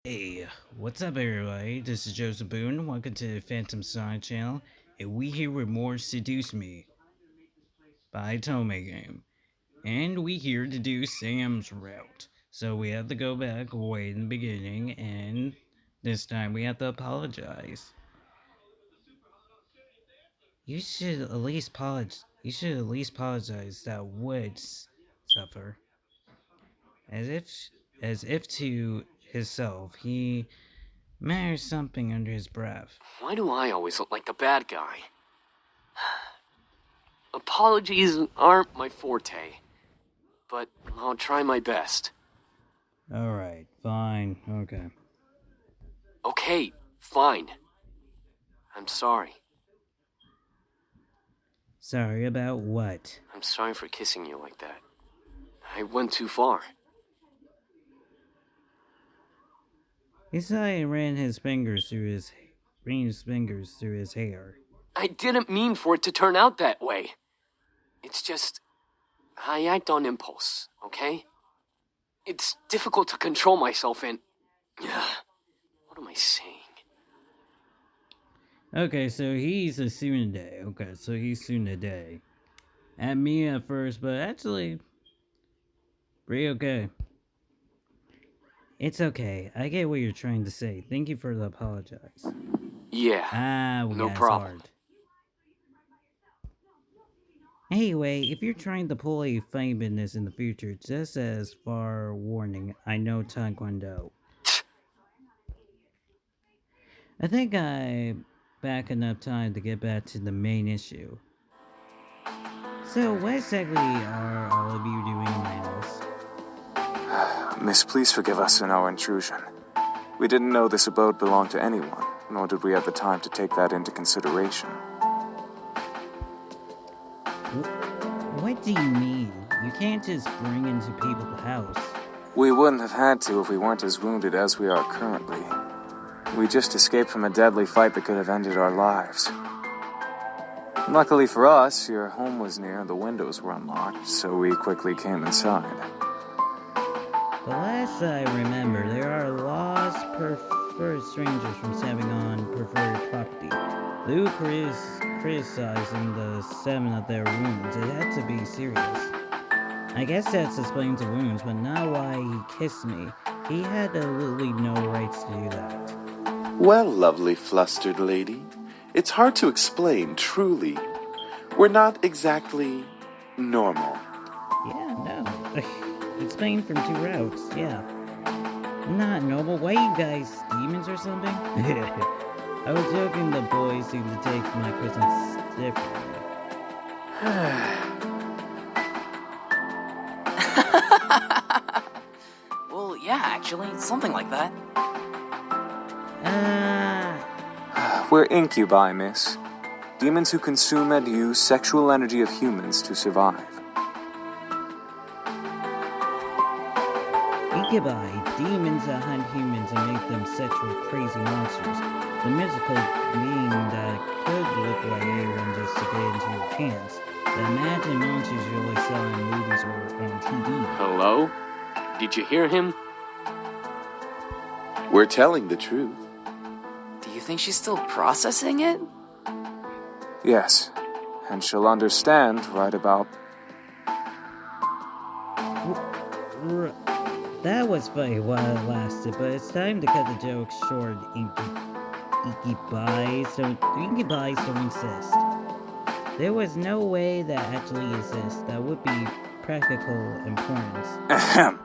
Hey, what's up everybody? This is Joseph Boone. Welcome to the Phantom Side channel. And we here with more Seduce Me by otome game. And we here to do Sam's route. So we have to go back way in the beginning, and this time we have to apologize. You should at least apologize that Woods suffer. As if to himself he mutters something under his breath. Why do I always look like the bad guy? Apologies aren't my forte, but I'll try my best. Alright, fine, okay. Okay, fine. I'm sorry. Sorry about what? I'm sorry for kissing you like that. I went too far. Isai ran his fingers through his hair. I didn't mean for it to turn out that way. It's just, I act on impulse, okay? It's difficult to control myself and... What am I saying? Okay, so he's a Tsunade. Okay, so he's Tsunade. At me at first, but actually, pretty okay. It's okay. I get what you're trying to say. Thank you for the apologize. Yeah, We no got problem. hard. Anyway, if you're trying to pull a fight business in the future, just as far warning, I know Taekwondo. I think I back enough time to get back to the main issue. So, what exactly are all of you doing in my house? Miss, please forgive us in our intrusion. We didn't know this abode belonged to anyone, nor did we have the time to take that into consideration. What do you mean? You can't just bring into people's house. We wouldn't have had to if we weren't as wounded as we are currently. We just escaped from a deadly fight that could have ended our lives. Luckily for us, your home was near and the windows were unlocked, so we quickly came inside. The last I remember, there are laws preferred strangers from stepping on preferred property. Lou criticizing the 7 of their wounds. It had to be serious. I guess that's explains the wounds, but not why he kissed me. He had literally no rights to do that. Well, lovely flustered lady, it's hard to explain, truly. We're not exactly normal. Yeah, no. Explain from 2 routes, yeah. Not normal. Why you guys demons or something? I was joking, the boys seem to take my questions differently. Well, yeah, actually, something like that. We're incubi, miss. Demons who consume and use sexual energy of humans to survive. Incubi, demons that hunt humans and make them sexual crazy monsters. The mythical being that could look like anyone just to get into your hands. The imagined monsters you always saw in movies or on TV. Hello? Did you hear him? We're telling the truth. Do you think she's still processing it? Yes, and she'll understand right about... That was funny while it lasted, but it's time to cut the joke short. Incubis don't exist. There was no way that actually exists that would be practical importance. Ahem.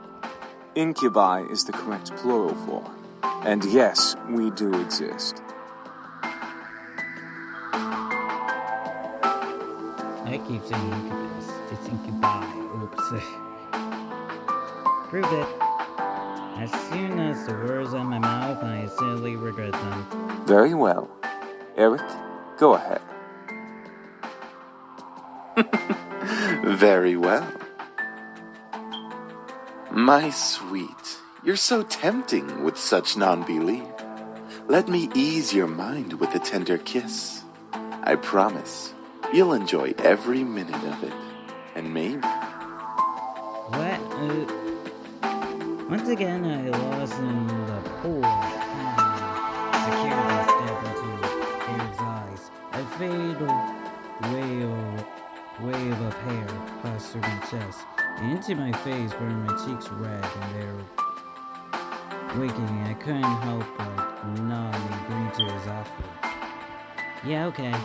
Incubi is the correct plural form. And yes, we do exist. I keep saying incubus. It's incubi. Oops. Prove it. As soon as the words out of my mouth, I instantly regret them. Very well. Eric, go ahead. Very well. My sweet, you're so tempting with such non-belief. Let me ease your mind with a tender kiss. I promise you'll enjoy every minute of it. And maybe... What? Once again, I lost in the pool. to my face where my cheeks red and they're waking. I couldn't help but nod and agree to his offer. Yeah, okay.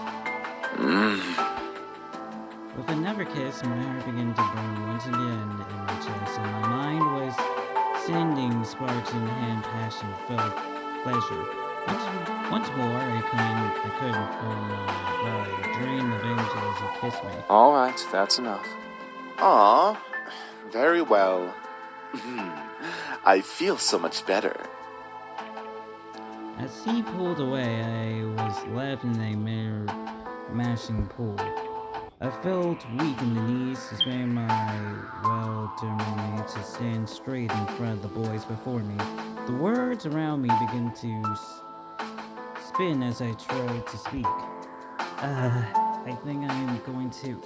With another kiss, my heart began to burn once again in my chest, and my mind was sending sparks in hand passion filled pleasure. Once more, I couldn't feel my body drain of energy as he kissed me. All right, that's enough. Aw, very well. I feel so much better. As he pulled away, I was left in a mere mashing pool. I felt weak in the knees, despite my well-determined to stand straight in front of the boys before me. The words around me began to spin as I tried to speak. I think I am going to...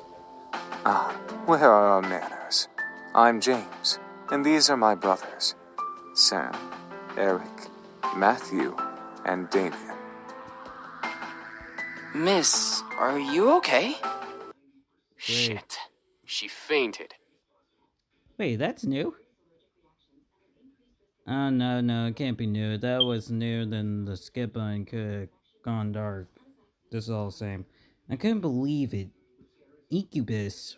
Where are our manners? I'm James, and these are my brothers, Sam, Eric, Matthew, and Damien. Miss, are you okay? Shit. She fainted. Wait, that's new? Oh, no, it can't be new. That was newer than the skip button could have gone dark. This is all the same. I couldn't believe it. Incubus.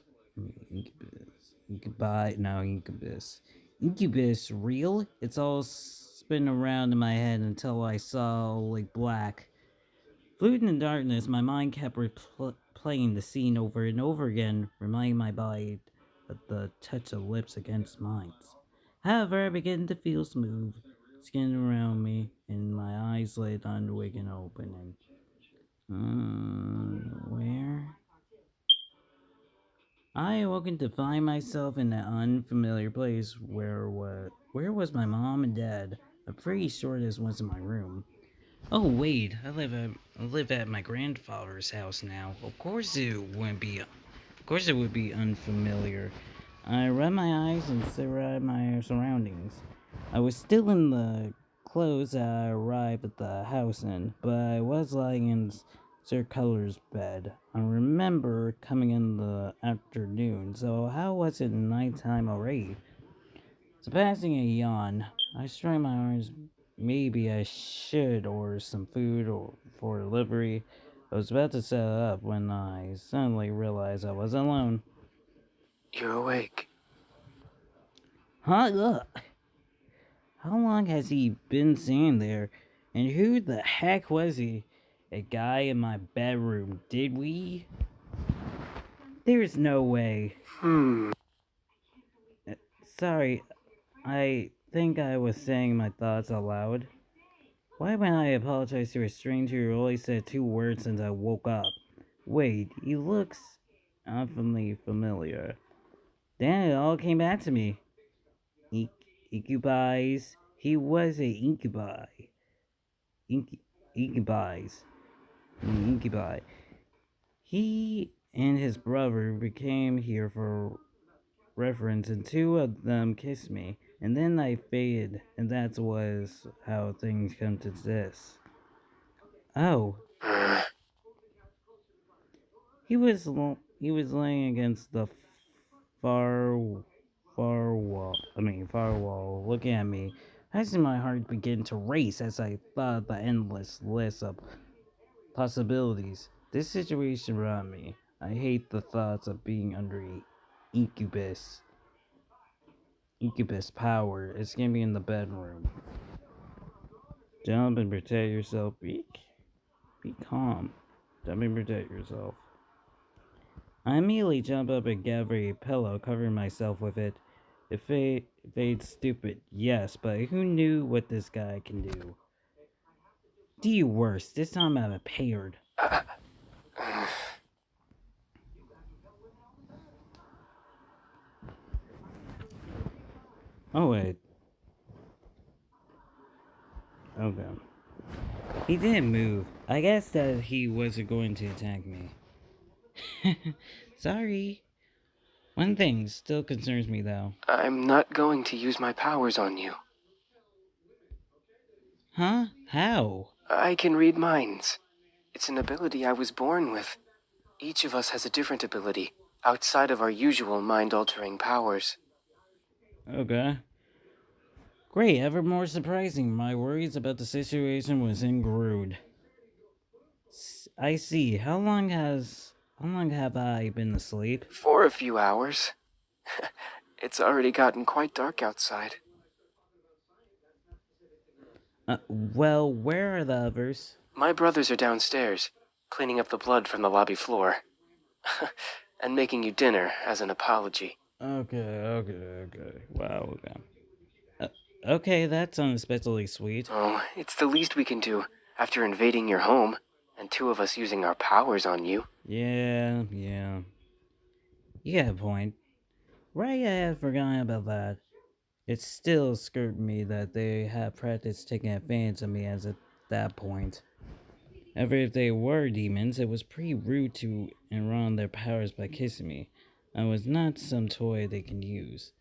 Incubus real? It's all spinning around in my head until I saw like black. Fluid in darkness, my mind kept replaying the scene over and over again, reminding my body of the touch of lips against mine. However, I began to feel smooth skin around me, and my eyes lit on waking opening. Where? I awoken to find myself in an unfamiliar place. Where was my mom and dad? I'm pretty sure this wasn't my room. Oh wait, I live at my grandfather's house now. Of course it would be unfamiliar. I rubbed my eyes and surveyed my surroundings. I was still in the clothes I arrived at the house in, but I was lying in Sir Color's bed. I remember coming in the afternoon, so how was it nighttime already? Surpassing a yawn, I strained my arms. Maybe I should order some food or for delivery. I was about to set it up when I suddenly realized I was alone. You're awake. Huh? Ugh. How long has he been sitting there? And who the heck was he? A guy in my bedroom, did we? There's no way. Sorry, I think I was saying my thoughts out loud. Why when I apologize to a stranger who only said 2 words since I woke up? Wait, he looks awfully familiar. Then it all came back to me. Incubis. He was a incubi. Incubis. Incubi. He and his brother became here for reference, and 2 of them kissed me, and then I faded, and that was how things come to this. Oh, he was laying against the far wall, looking at me. I see my heart begin to race as I thought of the endless list of possibilities. This situation around me. I hate the thoughts of being under incubus. Incubus power. It's gonna be in the bedroom. Jump and protect yourself. Be calm. Jump and protect yourself. I immediately jump up and gather a pillow, covering myself with it. It fades stupid, yes, but who knew what this guy can do? Do you worse. This time I'm prepared. Oh wait. Okay. He didn't move. I guess that he wasn't going to attack me. Sorry. One thing still concerns me though. I'm not going to use my powers on you. Huh? How? I can read minds. It's an ability I was born with. Each of us has a different ability, outside of our usual mind-altering powers. Okay. Great, ever more surprising. My worries about the situation was ingrued. I see. How long have I been asleep? For a few hours. It's already gotten quite dark outside. Well, where are the others? My brothers are downstairs, cleaning up the blood from the lobby floor. And making you dinner as an apology. Okay. Wow, okay. Okay, that's unexpectedly sweet. Oh, it's the least we can do after invading your home and two of us using our powers on you. Yeah. You got a point. Right, I had forgotten about that. It still screwed me that they had practiced taking advantage of me as at that point. Ever if they were demons, it was pretty rude to enroll their powers by kissing me. I was not some toy they can use.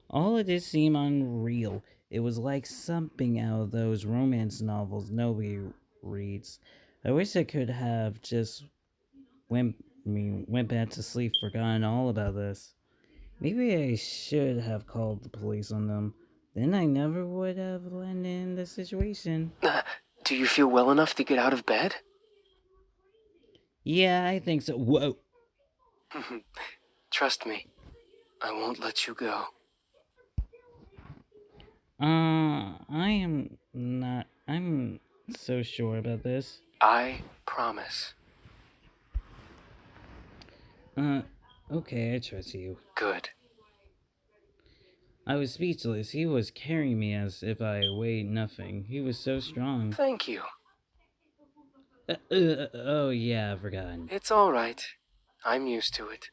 All of this seemed unreal. It was like something out of those romance novels nobody reads. I wish I could have just went back to sleep, forgotten all about this. Maybe I should have called the police on them. Then I never would have landed in this situation. Do you feel well enough to get out of bed? Yeah, I think so. Whoa. Trust me, I won't let you go. I am not. I'm so sure about this. I promise. Uh, okay, I trust you. Good. I was speechless. He was carrying me as if I weighed nothing. He was so strong. Thank you. Oh yeah, I've forgotten. It's all right. I'm used to it.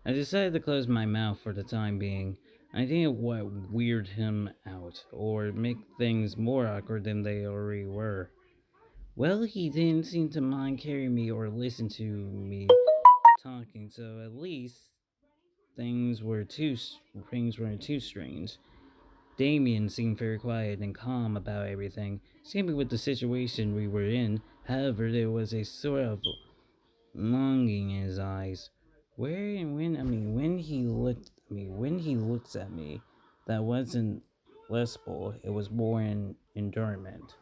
I decided to close my mouth for the time being. I didn't want to weird him out or make things more awkward than they already were. Well, he didn't seem to mind carrying me or listen to me talking, so at least things were too things weren't too strange. Damien seemed very quiet and calm about everything, same with the situation we were in. However, there was a sort of longing in his eyes. When he looks at me, that wasn't lustful. It was more in endearment.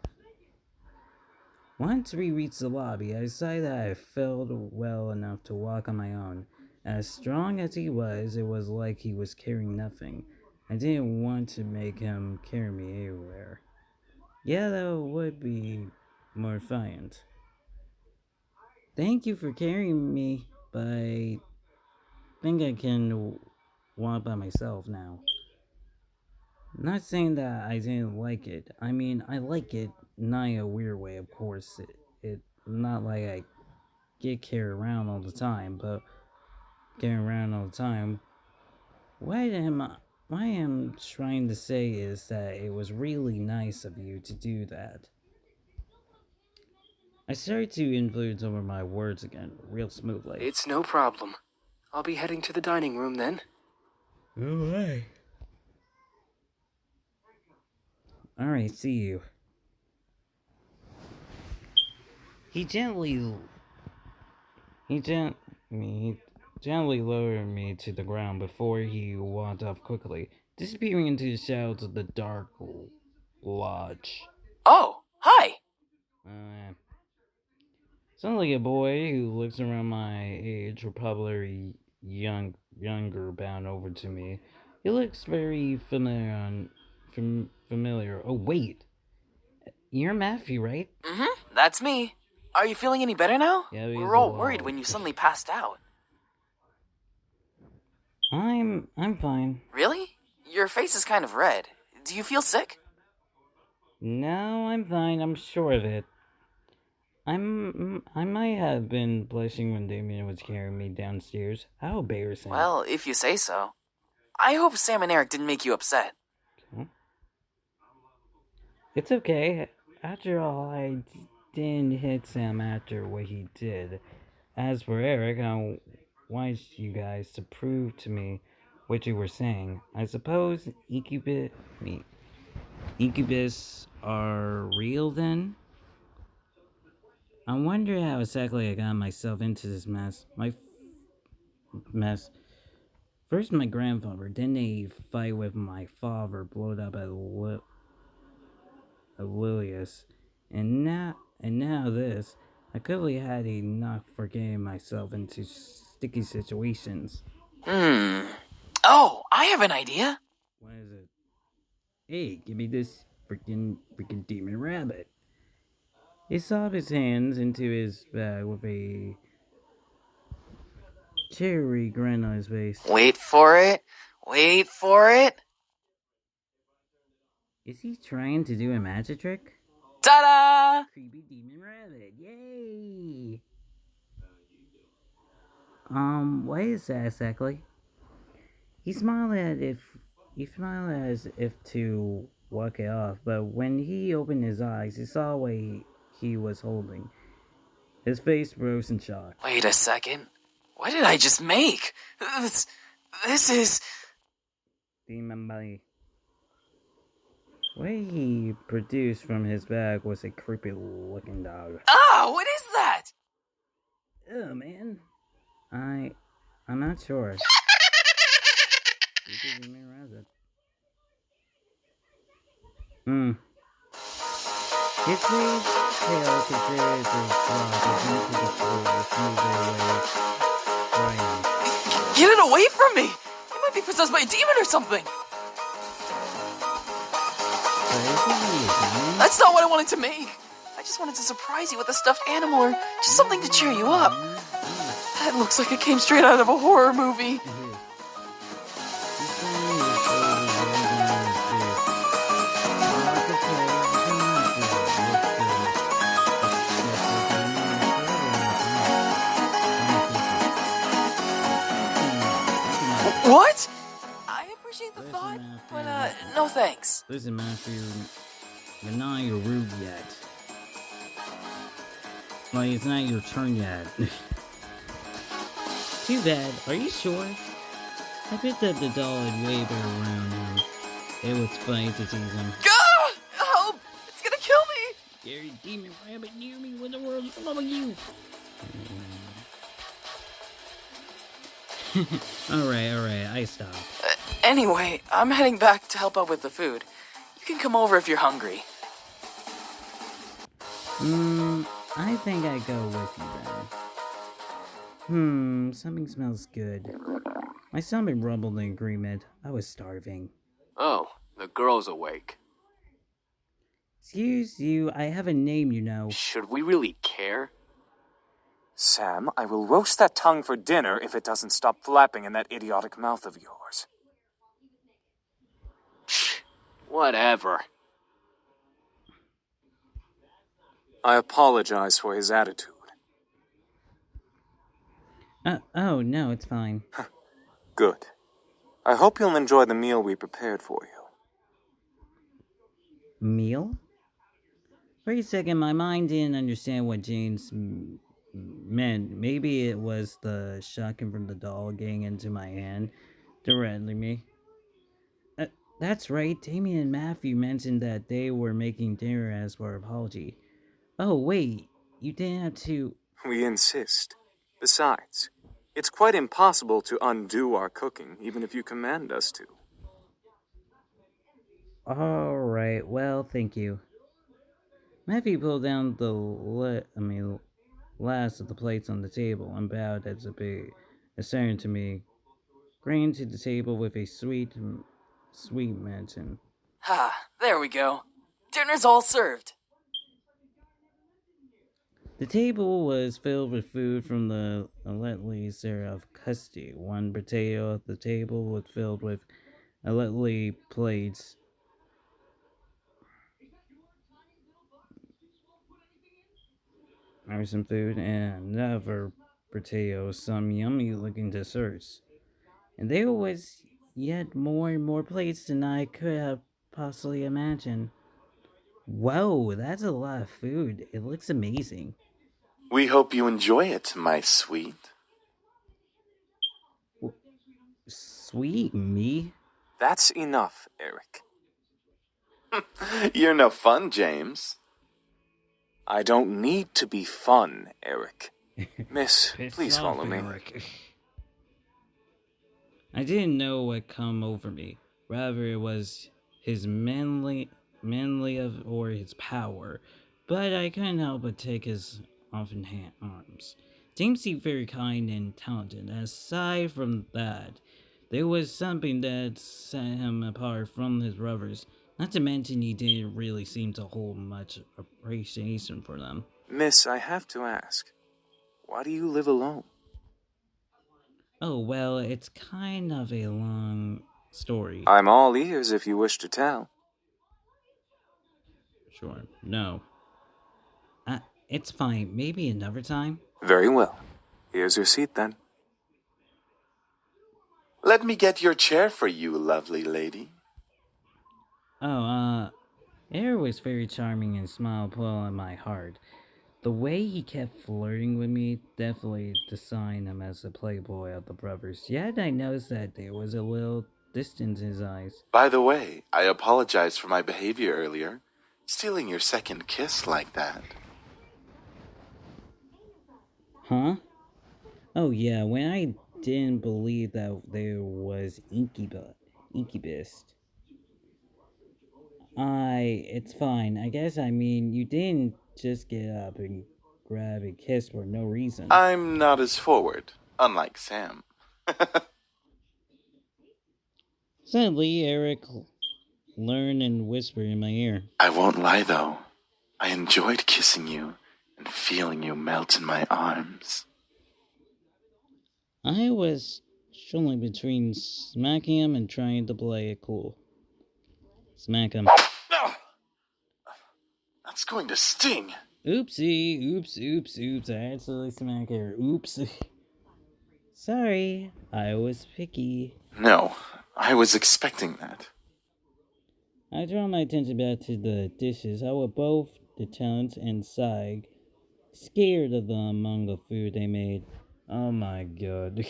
Once we reached the lobby, I decided that I felt well enough to walk on my own. As strong as he was, it was like he was carrying nothing. I didn't want to make him carry me anywhere. Yeah, that would be mortifiant. Thank you for carrying me, but I think I can walk by myself now. Not saying that I didn't like it. I mean, I like it, not in a weird way, of course. It not like I get carried around all the time, but carrying around all the time. What I am trying to say is that it was really nice of you to do that. I started to influence over my words again, real smoothly. It's no problem. I'll be heading to the dining room then. Alright. Alright, see you. He gently he gently lowered me to the ground before he walked off quickly, disappearing into the shadows of the dark lodge. Oh, hi! Uh, Sounds like a boy who looks around my age, or probably younger, bound over to me. He looks very familiar. Oh wait, you're Matthew, right? Mm-hmm, that's me. Are you feeling any better now? Yeah, We he's were a all worried wild. when you suddenly passed out. I'm fine. Really? Your face is kind of red. Do you feel sick? No, I'm fine. I'm sure of it. I might have been blushing when Damien was carrying me downstairs. How embarrassing. Well, if you say so. I hope Sam and Eric didn't make you upset. Huh? It's okay. After all, didn't hit Sam after what he did. As for Eric, I want you guys to prove to me what you were saying. I suppose incubus are real then? I wonder how exactly I got myself into this mess. Mess. First my grandfather, then a fight with my father blowed up at Lilius, and now this. I clearly had enough for getting myself into sticky situations. Oh, I have an idea. What is it? Hey, give me this freaking demon rabbit. He sobbed his hands into his bag with a cheery grin on his face. Wait for it. Wait for it. Is he trying to do a magic trick? Ta-da! Creepy demon rabbit, yay! What is that exactly? He smiled as if to walk it off, but when he opened his eyes, he saw what he was holding. His face rose in shock. Wait a second. What did I just make? This is... Demon body. What he produced from his bag was a creepy-looking dog. Ah, what is that? Oh man, I'm not sure. Creepy demon rabbit. His face tail considers his dog as into the floor, smoothly away, crying. Get it away from me! It might be possessed by a demon or something! That's not what I wanted to make! I just wanted to surprise you with a stuffed animal or just something to cheer you up. That looks like it came straight out of a horror movie. What? I appreciate the thought, but no thanks. Listen, Matthew, you're not your rude yet. Like, it's not your turn yet. Too bad. Are you sure? I picked up the doll and waved her around him. It was funny to tease him. Ah! Help! It's gonna kill me! Scary demon rabbit near me. What the world is wrong with you? Alright, I stopped. Anyway, I'm heading back to help out with the food. You can come over if you're hungry. I think I go with you then. Something smells good. My stomach rumbled in agreement. I was starving. Oh, the girl's awake. Excuse you, I have a name, you know. Should we really care? Sam, I will roast that tongue for dinner if it doesn't stop flapping in that idiotic mouth of yours. Whatever. I apologize for his attitude. Oh, no, it's fine. Good. I hope you'll enjoy the meal we prepared for you. Meal? For a second, my mind didn't understand what James meant. Maybe it was the shotgun from the doll getting into my hand, directly me. That's right, Damien and Matthew mentioned that they were making dinner as for apology. Oh, wait, you didn't have to... We insist. Besides, it's quite impossible to undo our cooking, even if you command us to. Alright, well, thank you. Matthew pulled down the last of the plates on the table and bowed as a staring to me, grinning to the table with a sweet mention. Ha, there we go. Dinner's all served. The table was filled with food from the Letleys of custody. One potato at the table was filled with Letley plates. There was some food and another potato, some yummy looking desserts. And there was yet more and more plates than I could have possibly imagined. Whoa, that's a lot of food. It looks amazing. We hope you enjoy it, my sweet. Sweet me? That's enough, Eric. You're no fun, James. I don't need to be fun, Eric. Miss, please follow me. Eric. I didn't know what come over me. Rather, it was his manly of or his power. But I couldn't help but take his open arms. James seemed very kind and talented. Aside from that, there was something that set him apart from his brothers. Not to mention, he didn't really seem to hold much appreciation for them. Miss, I have to ask, why do you live alone? Oh, well, it's kind of a long story. I'm all ears if you wish to tell. Sure. No. It's fine. Maybe another time? Very well. Here's your seat then. Let me get your chair for you, lovely lady. Oh, Air was very charming and smiled pull at my heart. The way he kept flirting with me definitely assigned him as the playboy of the brothers. Yet I noticed that there was a little distance in his eyes. By the way, I apologize for my behavior earlier. Stealing your second kiss like that. Huh? Oh yeah, when I didn't believe that there was incubus. It's fine. I guess I mean, you didn't just get up and grab a kiss for no reason. I'm not as forward, unlike Sam. Suddenly, Eric learned and whispered in my ear. I won't lie though. I enjoyed kissing you and feeling you melt in my arms. I was struggling between smacking him and trying to play it cool. Smack him. Ah, that's going to sting. Oopsie, oops. I actually smacked her. Oops. Sorry, I was picky. No, I was expecting that. I draw my attention back to the dishes. I was both the talents and Sag scared of them among the food they made. Oh my god.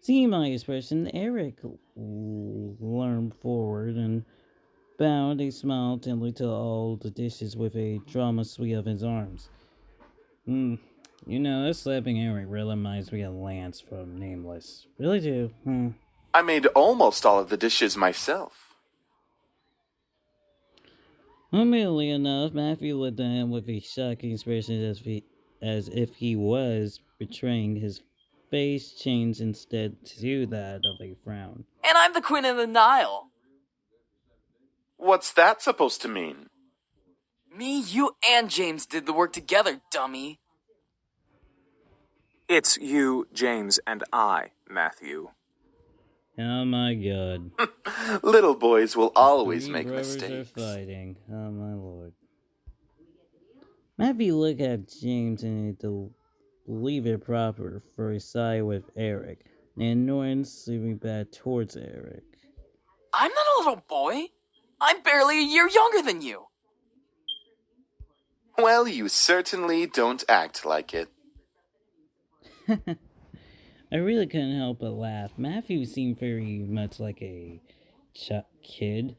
Seeing my expression, Eric leaned forward and bowed a smile tenderly to all the dishes with a drama sweep of his arms. You know, this slapping Eric really reminds me of Lance from Nameless. Really do, I made almost all of the dishes myself. Immediately enough, Matthew looked at him with a shocking expression as if he was betraying. His face changed instead to that of a frown. And I'm the Queen of the Nile. What's that supposed to mean? Me, you, and James did the work together, dummy. It's you, James, and I, Matthew. Oh my god. Little boys will always Three make brothers mistakes. are fighting. Oh my lord. Matthew looked at James and to believe it proper for a side with Eric, and Norton slipping back towards Eric. I'm not a little boy. I'm barely a year younger than you. Well, you certainly don't act like it. I really couldn't help but laugh. Matthew seemed very much like a kid.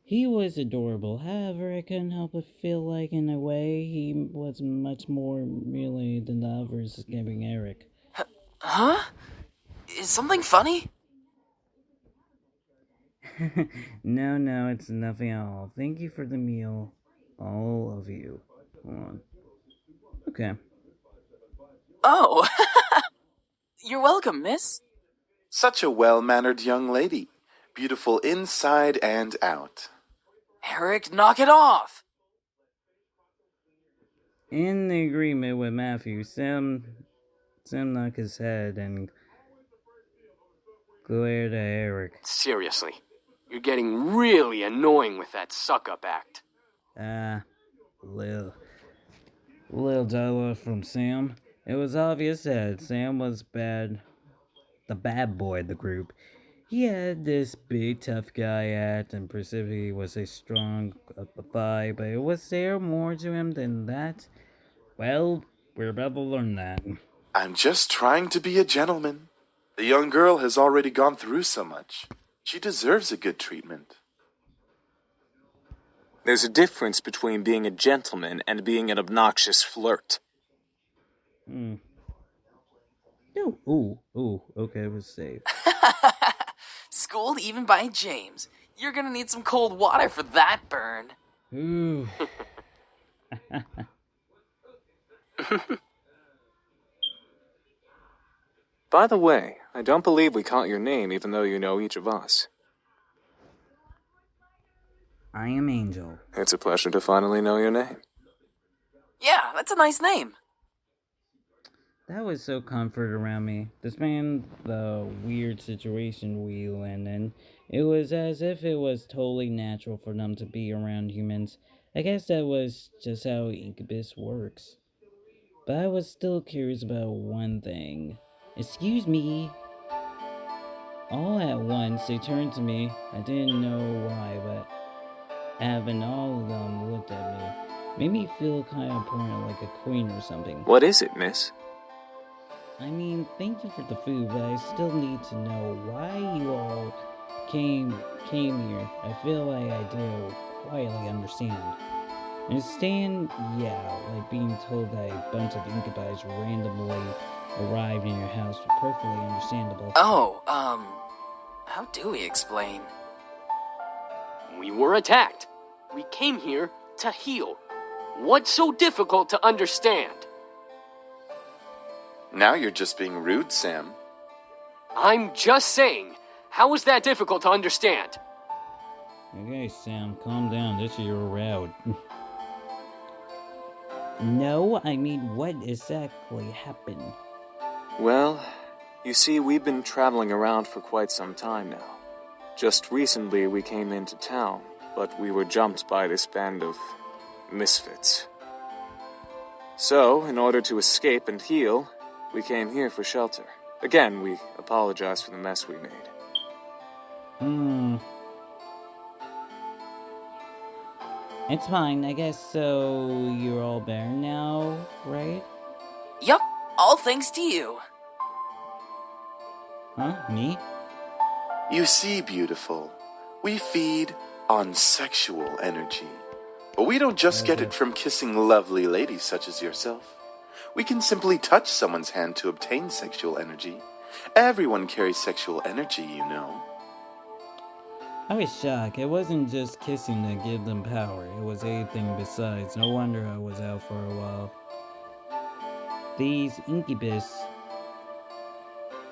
He was adorable. However, I couldn't help but feel like, in a way, he was much more really than the others giving Eric. Huh? Is something funny? No, it's nothing at all. Thank you for the meal, all of you. Hold on. Okay. Oh. You're welcome, miss. Such a well-mannered young lady. Beautiful inside and out. Eric, knock it off. In the agreement with Matthew, Sam knocked his head and glared at Eric. Seriously, you're getting really annoying with that suck-up act. Little dialogue from Sam. It was obvious that Sam was the bad boy of the group. He had this big tough guy act, and specifically was a strong guy, but it was there more to him than that? Well, we're about to learn that. I'm just trying to be a gentleman. The young girl has already gone through so much. She deserves a good treatment. There's a difference between being a gentleman and being an obnoxious flirt. No. Ooh. Okay, it was safe. Schooled even by James. You're gonna need some cold water for that burn. Ooh. By the way, I don't believe we caught your name even though you know each of us. I am Angel. It's a pleasure to finally know your name. Yeah, that's a nice name. That was so comfort around me. Despite the weird situation we went in, it was as if it was totally natural for them to be around humans. I guess that was just how Incubus works. But I was still curious about one thing. Excuse me. All at once, they turned to me. I didn't know why, but having all of them looked at me made me feel kind of important, like a queen or something. What is it, miss? I mean, thank you for the food, but I still need to know why you all came here. I feel like I do quietly understand. Understand? Yeah, like being told that a bunch of incubi randomly arrived in your house was perfectly understandable. Oh, how do we explain? We were attacked. We came here to heal. What's so difficult to understand? Now you're just being rude, Sam. I'm just saying, how is that difficult to understand? Okay, Sam, calm down. This is your route. No, I mean, what exactly happened? Well, you see, we've been traveling around for quite some time now. Just recently we came into town, but we were jumped by this band of misfits. So, in order to escape and heal, we came here for shelter. Again, we apologize for the mess we made. It's fine, I guess. So you're all better now, right? Yup, all thanks to you. Huh? Me? You see, beautiful, we feed on sexual energy. But we don't just get it from kissing lovely ladies such as yourself. We can simply touch someone's hand to obtain sexual energy. Everyone carries sexual energy, you know. I was shocked. It wasn't just kissing to give them power. It was anything besides. No wonder I was out for a while. These incubus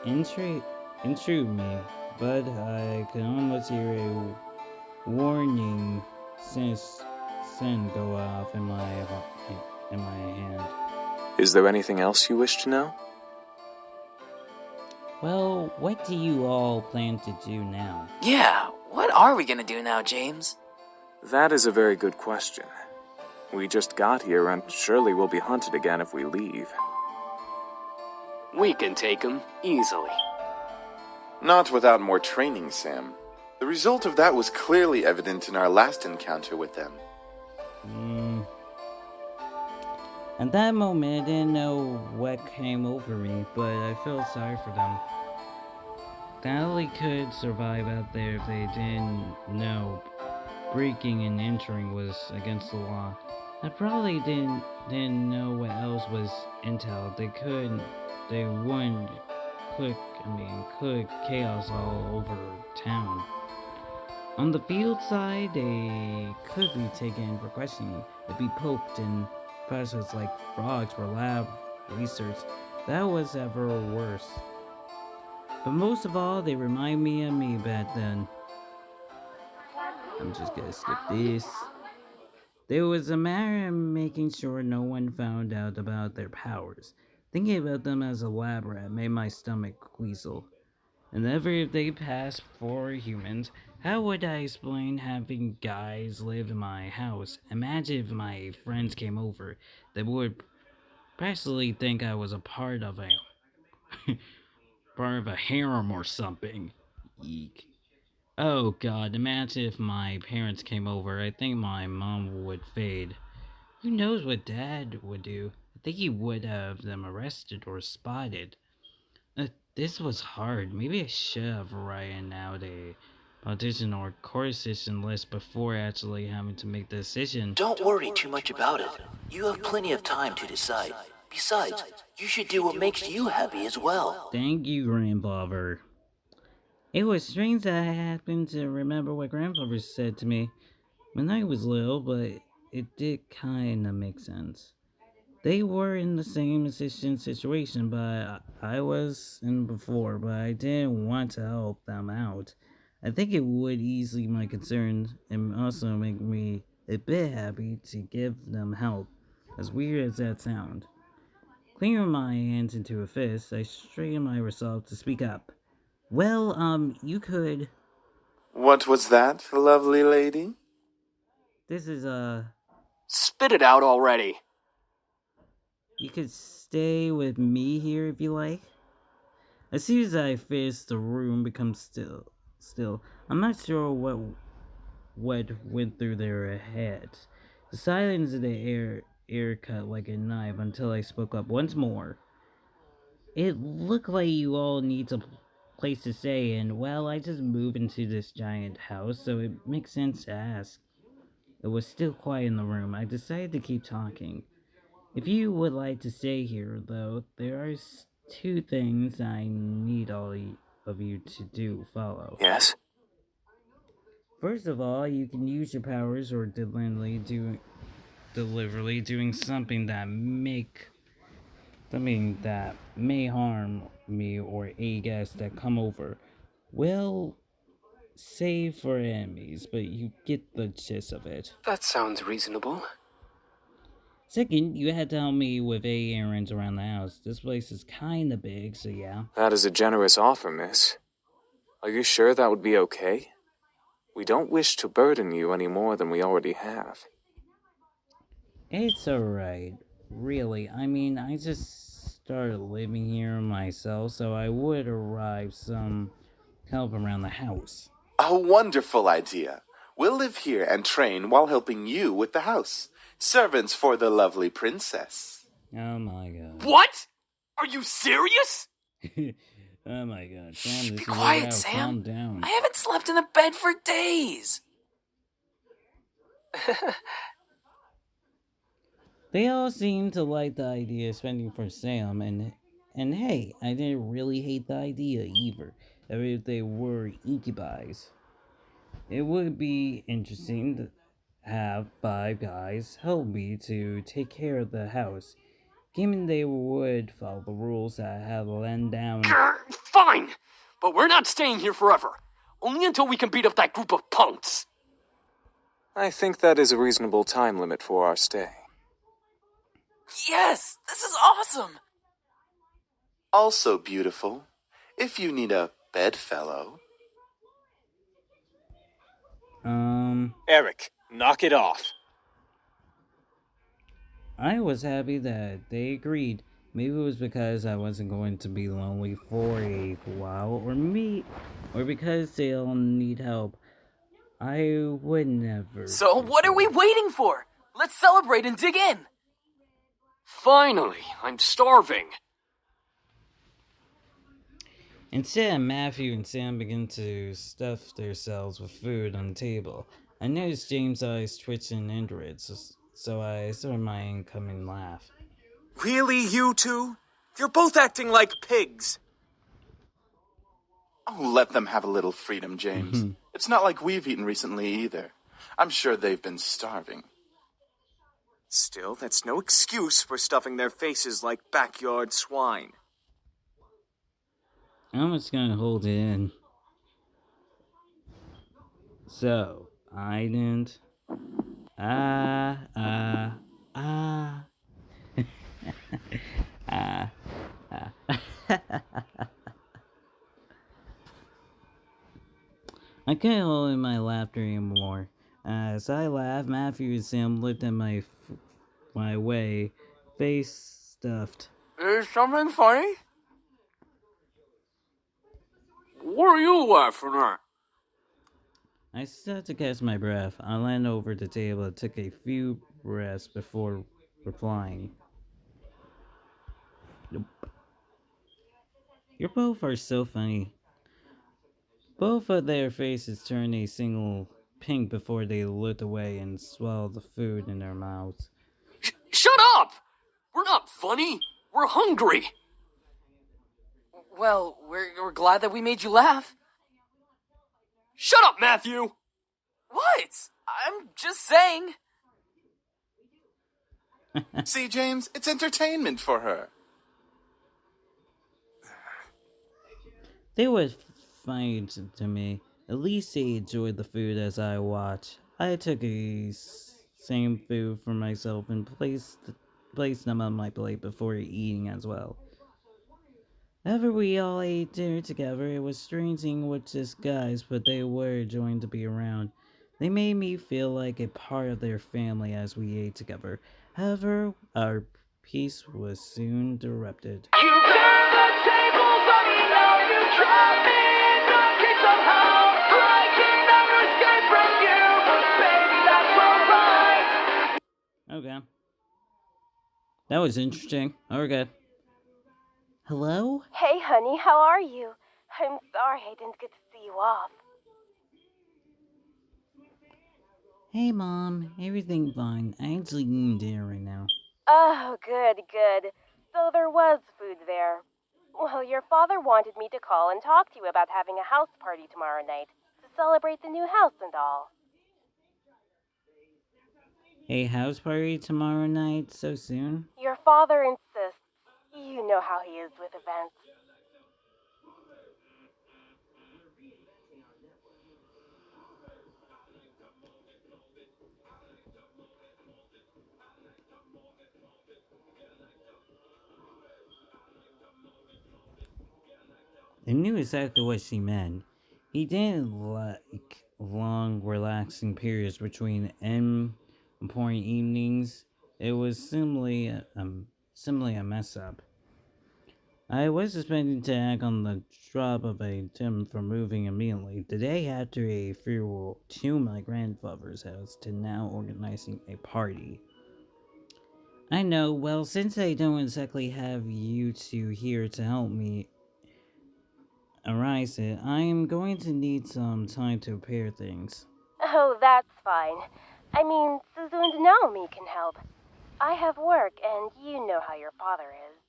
intrude me, but I could almost hear a warning scent go off in my hand. Is there anything else you wish to know? Well, what do you all plan to do now? Yeah, what are we gonna do now, James? That is a very good question. We just got here and surely we'll be hunted again if we leave. We can take him easily. Not without more training, Sam. The result of that was clearly evident in our last encounter with them. At that moment, I didn't know what came over me, but I felt sorry for them. They only could survive out there if they didn't know breaking and entering was against the law. I probably didn't know what else was intel. They wouldn't cook chaos all over town. On the field side, they could be taken for questioning. They'd be poked and processed like frogs for lab research. That was ever worse. But most of all, they remind me of me back then. I'm just gonna skip this. There was a matter of making sure no one found out about their powers. Thinking about them as a lab rat made my stomach queasel. And ever if they passed for humans, how would I explain having guys live in my house? Imagine if my friends came over. They would practically think I was a part of a harem or something. Eek. Oh god, imagine if my parents came over. I think my mom would fade. Who knows what dad would do? I think he would have them arrested or spotted. This was hard. Maybe I should have written out a politician or coercion list before actually having to make the decision. Don't worry too much about it. You have plenty of time to decide. Besides, you should do what makes you happy as well. Thank you, Grandfather. It was strange that I happened to remember what Grandfather said to me when I was little, but it did kinda make sense. They were in the same assistant situation, but I was in before, but I didn't want to help them out. I think it would ease my concerns and also make me a bit happy to give them help, as weird as that sounds. Clearing my hands into a fist, I straightened my resolve to speak up. Well, you could. What was that, lovely lady? This is, Spit it out already. you could stay with me here if you like. As soon as I face the room becomes still. I'm not sure what went through their heads. The silence in the air cut like a knife until I spoke up once more. It looked like you all need a place to stay, and well, I just moved into this giant house, so it makes sense to ask. It was still quiet in the room. I decided to keep talking. If you would like to stay here, though, there are two things I need all of you to do. Follow. Yes? First of all, you can use your powers or deliberately doing something that may harm me or a guest that come over. Well, save for enemies, but you get the gist of it. That sounds reasonable. Second, you had to help me with errands around the house. This place is kinda big, so yeah. That is a generous offer, miss. Are you sure that would be okay? We don't wish to burden you any more than we already have. It's alright. Really, I mean, I just started living here myself, so I would arrive some help around the house. A wonderful idea. We'll live here and train while helping you with the house. Servants for the lovely princess. Oh my god. What? Are you serious? Oh my god. Sam, this Be is your quiet, house. Sam. Calm down. I haven't slept in a bed for days. They all seemed to like the idea of spending for Sam, and hey, I didn't really hate the idea either, if they were incubis. It would be interesting to have 5 guys help me to take care of the house, given they would follow the rules that I have laid down. Fine, but we're not staying here forever. Only until we can beat up that group of punks. I think that is a reasonable time limit for our stay. Yes, this is awesome. Also beautiful. If you need a bedfellow. Eric, knock it off. I was happy that they agreed. Maybe it was because I wasn't going to be lonely for a while, or because they all need help. I would never. So what are we waiting for? Let's celebrate and dig in. Finally, I'm starving. Instead, Matthew and Sam begin to stuff themselves with food on the table. I noticed James' eyes twitching inwards, so I started my incoming laugh. Really, you two? You're both acting like pigs. Oh, let them have a little freedom, James. It's not like we've eaten recently either. I'm sure they've been starving. Still, that's no excuse for stuffing their faces like backyard swine. I'm just gonna hold it in. So, I didn't. Ah. I couldn't hold in my laughter anymore. As I laughed, Matthew and Sam looked at my way, face stuffed. Is something funny? What are you laughing at? I started to catch my breath. I leaned over the table and took a few breaths before replying. Nope. You both are so funny. Both of their faces turned a single pink before they looked away and swallowed the food in their mouths. Shut up! We're not funny. We're hungry. Well, we're glad that we made you laugh. Shut up, Matthew. What? I'm just saying. See, James, it's entertainment for her. They were fine to me. At least they enjoyed the food as I watched. I took same food for myself and placed them on my plate before eating as well. After we all ate dinner together, it was strange seeing with just guys, but they were enjoying to be around. They made me feel like a part of their family as we ate together. However, our peace was soon interrupted. You turn the tables on me now, you trap me in the cage somehow. I can never escape from you, but baby, that's alright. Okay. That was interesting. Okay. Hello? Hey, honey, how are you? I'm sorry I didn't get to see you off. Hey, Mom. Everything fine. I'm actually eating dinner right now. Oh, good, good. So there was food there. Well, your father wanted me to call and talk to you about having a house party tomorrow night to celebrate the new house and all. A house party tomorrow night? So soon? Your father insists. You know how he is with events. I knew exactly what she meant. He didn't like long, relaxing periods between important evenings. It was simply a mess up. I was expecting to act on the drop of a gem for moving immediately. The day after a funeral to my grandfather's house to now organizing a party. I know, well, since I don't exactly have you two here to help me arise it, I am going to need some time to prepare things. Oh, that's fine. I mean, Suzu and Naomi can help. I have work, and you know how your father is.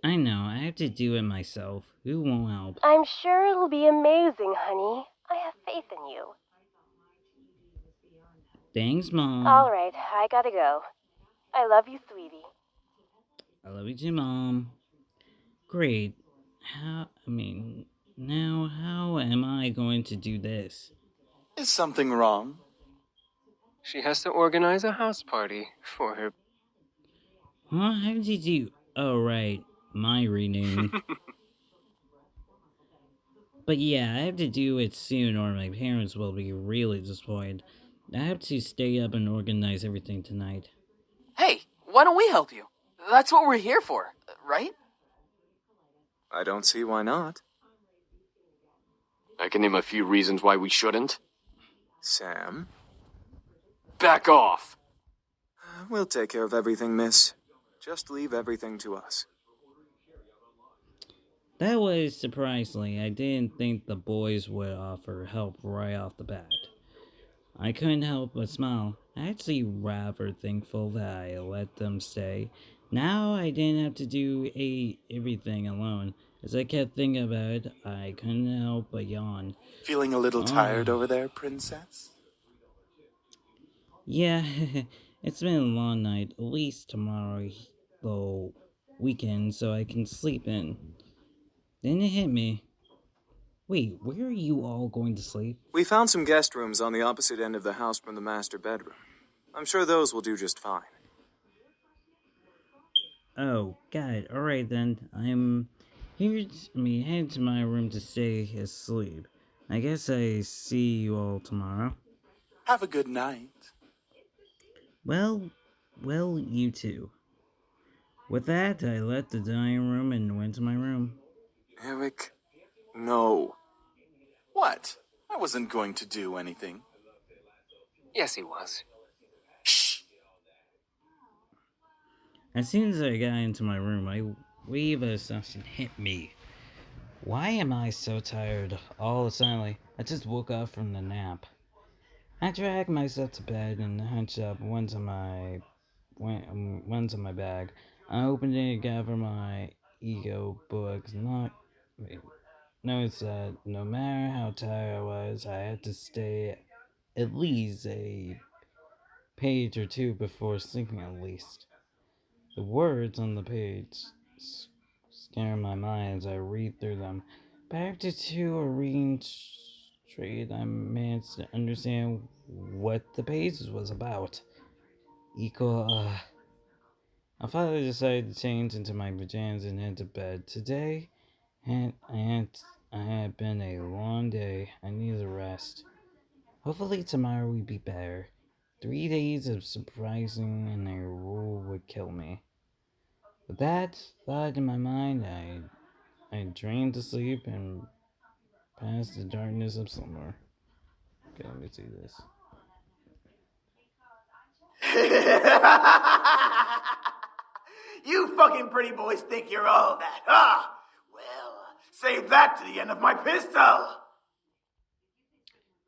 I know, I have to do it myself. Who won't help? I'm sure it'll be amazing, honey. I have faith in you. Thanks, Mom. All right, I gotta go. I love you, sweetie. I love you too, Mom. Great. Now how am I going to do this? Is something wrong? She has to organize a house party for her. Huh? How did you do? Oh, right. My renaming. But yeah, I have to do it soon or my parents will be really disappointed. I have to stay up and organize everything tonight. Hey, why don't we help you? That's what we're here for, right? I don't see why not. I can name a few reasons why we shouldn't. Sam? Back off. We'll take care of everything, miss. Just leave everything to us. That was surprisingly. I didn't think the boys would offer help right off the bat. I couldn't help but smile. Actually, rather thankful that I let them stay. Now I didn't have to do everything alone. As I kept thinking about it, I couldn't help but yawn. Feeling a little tired over there, princess? Yeah, it's been a long night. At least tomorrow, though, weekend, so I can sleep in. Then it hit me. Wait, where are you all going to sleep? We found some guest rooms on the opposite end of the house from the master bedroom. I'm sure those will do just fine. Oh, got it. Alright then. I'm headed to my room to stay asleep. I guess I see you all tomorrow. Have a good night. Well, you too. With that, I left the dining room and went to my room. Eric, no. What? I wasn't going to do anything. Yes, he was. Shh! As soon as I got into my room, a wave of assumption hit me. Why am I so tired? All of a sudden, I just woke up from the nap. I dragged myself to bed and hunched up onto my one's in my bag. I opened it and gathered my ego books. Noticed that no matter how tired I was, I had to stay at least a page or two before sleeping at least. The words on the page scare my mind as I read through them. But after two or reading straight, I managed to understand what the pages was about. Equal, I finally decided to change into my pajamas and head to bed. Today, had, I had I had been a long day. I needed a rest. Hopefully tomorrow will be better. 3 days of surprising and a rule would kill me. With that thought in my mind, I drained to sleep and past the darkness of slumber. Okay, let me see this. You fucking pretty boys think you're all that, huh? Well, save that to the end of my pistol.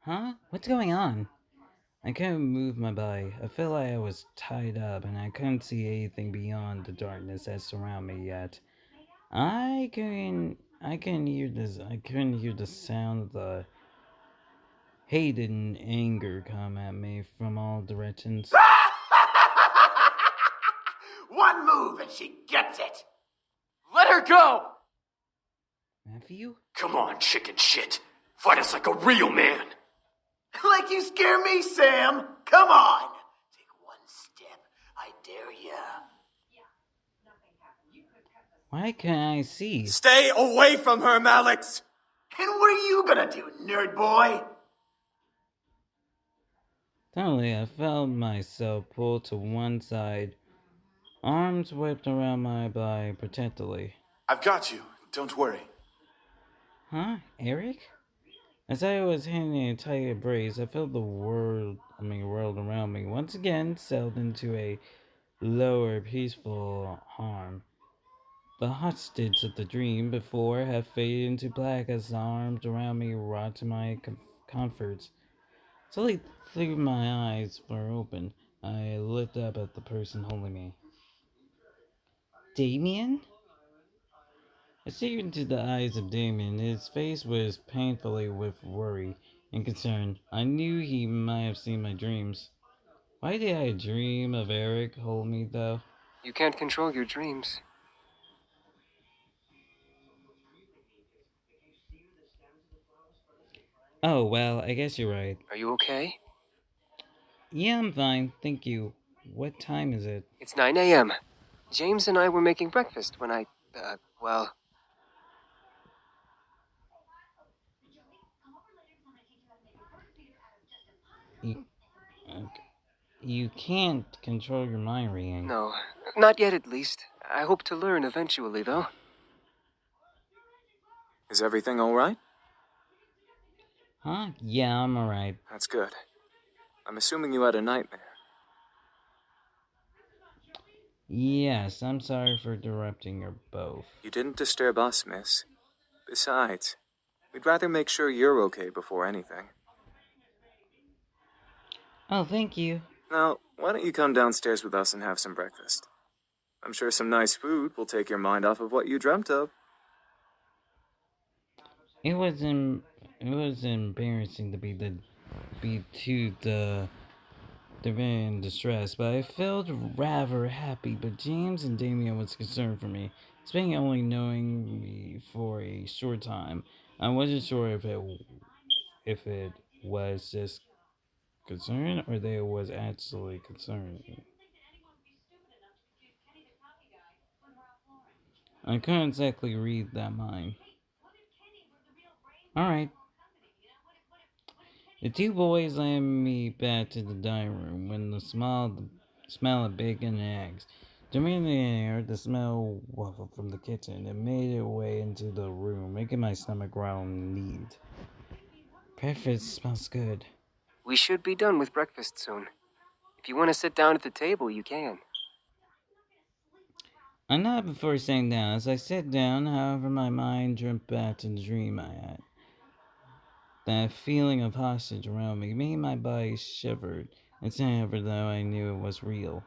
Huh? What's going on? I couldn't move my body. I felt like I was tied up and I couldn't see anything beyond the darkness that surrounded me yet. I couldn't hear the sound of the hate and anger come at me from all directions. One move and she gets it. Let her go! Matthew? Come on, chicken shit. Fight us like a real man. Like you scare me, Sam. Come on. Take one step. I dare ya. Why can't I see? Stay away from her, Malix. And what are you gonna do, nerd boy? Suddenly, I felt myself pulled to one side, arms whipped around my body protectively. I've got you. Don't worry. Huh? Eric? As I was hitting a tight embrace, I felt the world around me once again settled into a lower, peaceful harm. The hostage of the dream before had faded into black as the arms around me wrought to my comforts. Slowly through my eyes were open. I looked up at the person holding me. Damien? I stared into the eyes of Damien. His face was painfully with worry and concern. I knew he might have seen my dreams. Why did I dream of Eric holding me, though? You can't control your dreams. Oh, well, I guess you're right. Are you okay? Yeah, I'm fine, thank you. What time is it? It's 9 a.m. James and I were making breakfast when well, You, okay. You can't control your mind reading. no. Not yet, at least. I hope to learn eventually, though. Is everything all right? Huh? Yeah, I'm alright. That's good. I'm assuming you had a nightmare. Yes, I'm sorry for interrupting you both. You didn't disturb us, miss. Besides, we'd rather make sure you're okay before anything. Oh, thank you. Now, why don't you come downstairs with us and have some breakfast? I'm sure some nice food will take your mind off of what you dreamt of. It was embarrassing to be too in distress, but I felt rather happy. But James and Damien was concerned for me, especially only knowing me for a short time. I wasn't sure if it was just concern or they was actually concerned. I couldn't exactly read that mind. All right. The two boys led me back to the dining room when the smell of bacon and eggs. Immediately, I heard the smell waffle from the kitchen. It made its way into the room, making my stomach growl and need. Breakfast smells good. We should be done with breakfast soon. If you want to sit down at the table, you can. I nodded before sitting down. As I sat down, however, my mind jumped back to the dream I had. That feeling of hostage around me made my body shivered, and however, though I knew it was real.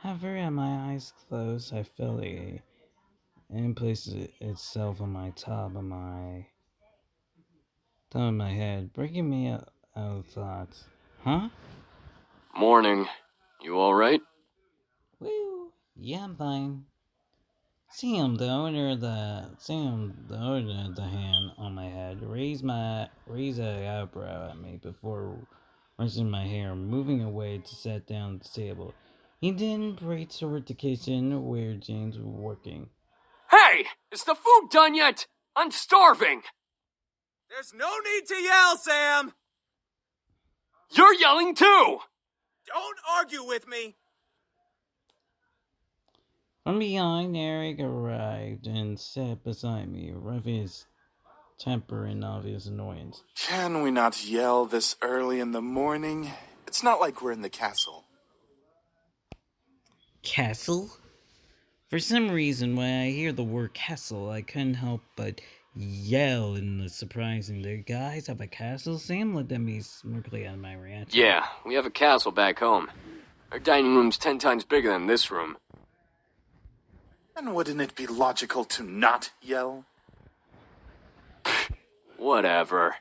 However, at my eyes closed, I felt it place itself on my top of my head, breaking me out of thoughts. Huh? Morning. You alright? Woo! Yeah, I'm fine. Sam, the owner of the hand on my head, raised an eyebrow at me before brushing my hair, moving away to sit down at the table. He then prayed toward the kitchen where James was working. Hey! Is the food done yet? I'm starving! There's no need to yell, Sam! You're yelling too! Don't argue with me! From behind, Eric arrived and sat beside me, rubbing his temper in obvious annoyance. Can we not yell this early in the morning? It's not like we're in the castle. Castle? For some reason, when I hear the word castle, I couldn't help but yell in the surprising. The guys have a castle? Sam looked at me smirkly at my reaction. Yeah, we have a castle back home. Our dining room's 10 times bigger than this room. And wouldn't it be logical to not yell? Whatever.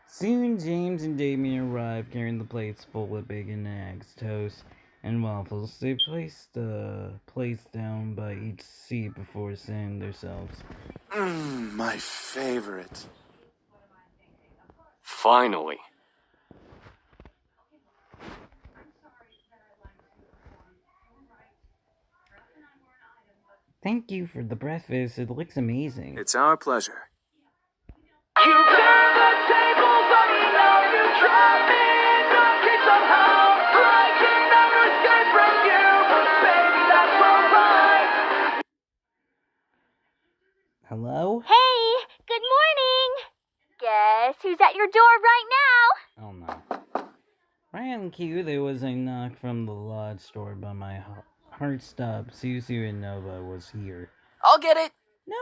Soon, James and Damien arrived, carrying the plates full of bacon, eggs, toast, and waffles. They placed the plates down by each seat before seating themselves. My favorite. Finally. Thank you for the breakfast. It looks amazing. It's our pleasure. You turn the tables on me now. You drop me in the key somehow. I can never escape from you, but baby, that's alright. Hello? Hey, good morning. Guess who's at your door right now? Oh no. Right on cue, there was a knock from the lodge store, but my heart stopped. Susu and Nova was here. I'll get it. No!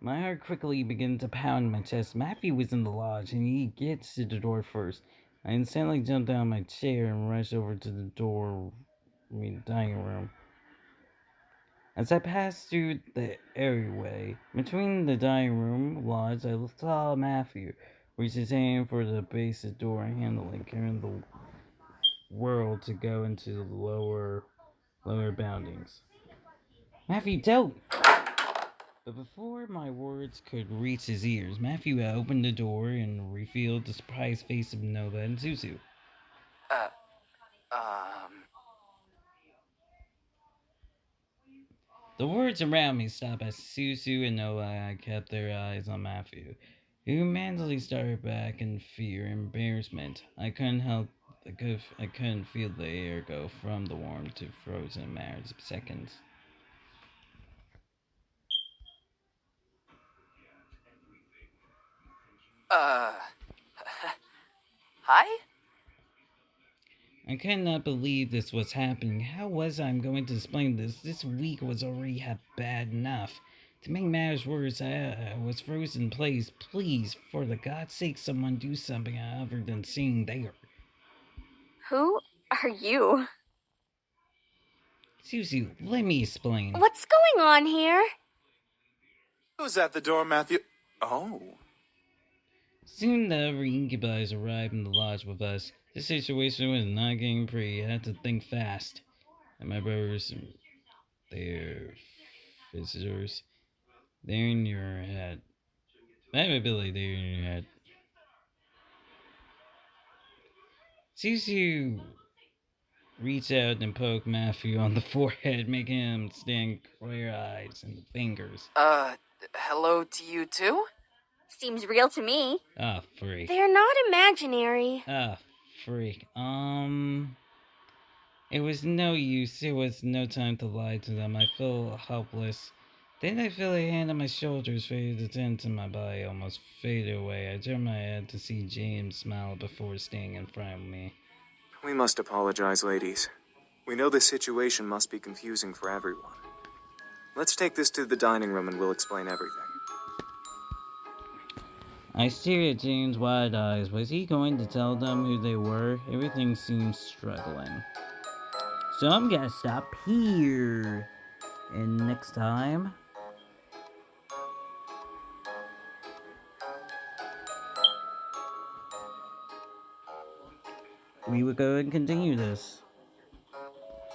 My heart quickly began to pound in my chest. Matthew was in the lodge, and he gets to the door first. I instantly jumped out of my chair and rushed over to the dining room. As I passed through the areaway between the dining room lodge, I saw Matthew reach his hand for the basic door handle and carrying the world to go into the lower boundings. Matthew, don't! But before my words could reach his ears, Matthew opened the door and revealed the surprised face of Nova and Suzu. The words around me stopped as Suzu and Nova kept their eyes on Matthew, who mentally started back in fear and embarrassment. I couldn't feel the air go from the warm to frozen in matters of seconds. Hi? I could not believe this was happening. How was I going to explain this? This week was already bad enough. To make matters worse, I was frozen in place. Please, for the God's sake, someone do something other than sitting there. Who are you? Suzu, let me explain. What's going on here? Who's at the door, Matthew? Oh. Soon the other incubi arrived in the lodge with us. The situation was not getting pretty. I had to think fast. And my brothers and their visitors, they're in your head. I have a ability, they're in your head. Suzu reached out and poked Matthew on the forehead, making him stand clear eyes and fingers. Hello to you too? Seems real to me. Ah, freak. They're not imaginary. Ah, freak. It was no use. There was no time to lie to them. I felt helpless. Then I felt a hand on my shoulders faded into my body, almost faded away. I turned my head to see James smile before staying in front of me. We must apologize, ladies. We know this situation must be confusing for everyone. Let's take this to the dining room and we'll explain everything. I stared at Jane's wide eyes. Was he going to tell them who they were? Everything seemed struggling. So I'm gonna stop here. And next time, we will go and continue this.